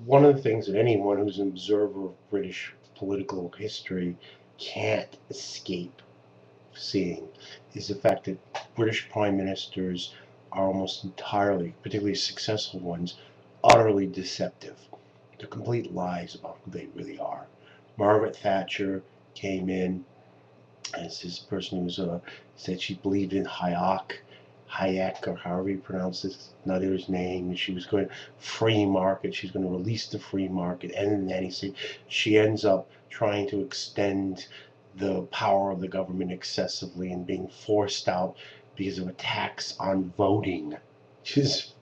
one of the things that anyone who's an observer of British political history can't escape seeing is the fact that British prime ministers are almost entirely, particularly successful ones, utterly deceptive. They're complete lies about who they really are. Margaret Thatcher came in as this person who said she believed in Hayek, or however you pronounce this nutter's name. She was going to free market. She's going to release the free market, and then she ends up trying to extend the power of the government excessively and being forced out because of a tax on voting, which is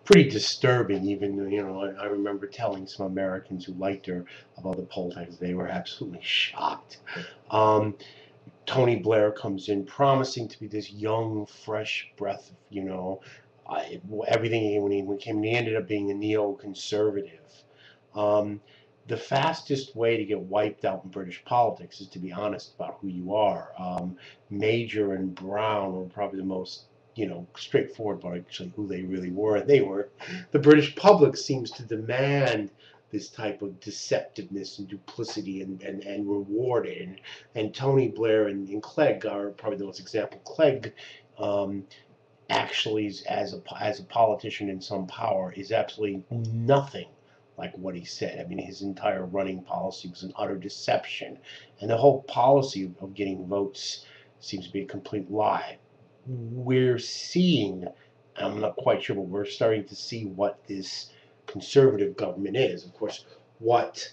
pretty disturbing. Even I remember telling some Americans who liked her about the poll tax; they were absolutely shocked. Tony Blair comes in promising to be this young, fresh breath of, everything. When he came in, he ended up being a neoconservative. Um, the fastest way to get wiped out in British politics is to be honest about who you are. Major and Brown were probably the most, straightforward about actually who they really were. And the British public seems to demand this type of deceptiveness and duplicity and reward it. And Tony Blair and Clegg are probably the most example. Clegg, actually, as a politician in some power, is absolutely nothing like what he said. I mean, his entire running policy was an utter deception, and the whole policy of getting votes seems to be a complete lie. We're seeing, I'm not quite sure, but we're starting to see what this conservative government is. Of course, what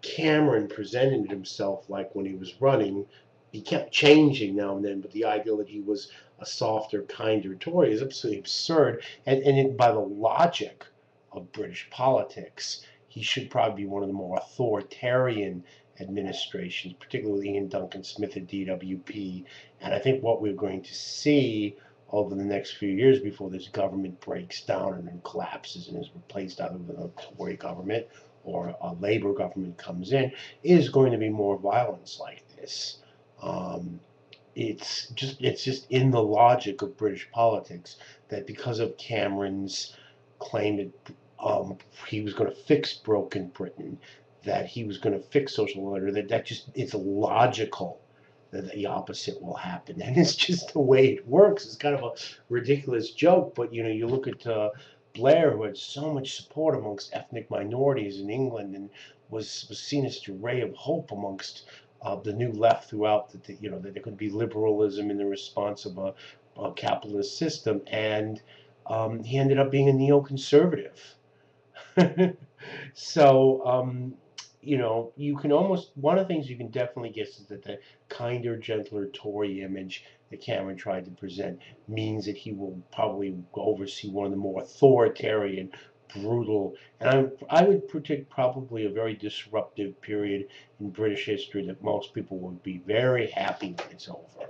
Cameron presented himself like when he was running, he kept changing now and then, but the idea that he was a softer, kinder Tory is absolutely absurd. And by the logic of British politics, he should probably be one of the more authoritarian administrations, particularly Ian Duncan Smith at DWP. And I think what we're going to see over the next few years before this government breaks down and then collapses and is replaced either with a Tory government or a Labour government comes in, is going to be more violence like this. It's just in the logic of British politics that because of Cameron's claim that he was going to fix broken Britain, that he was going to fix social order, that just it's logical that the opposite will happen, and it's just the way it works. It's kind of a ridiculous joke, but you look at Blair, who had so much support amongst ethnic minorities in England, and was seen as a ray of hope amongst the new left throughout. That that there could be liberalism in the response of a capitalist system, and he ended up being a neoconservative. So, you can almost, one of the things you can definitely guess is that the kinder, gentler Tory image that Cameron tried to present means that he will probably oversee one of the more authoritarian, brutal, and I would predict probably a very disruptive period in British history that most people would be very happy when it's over.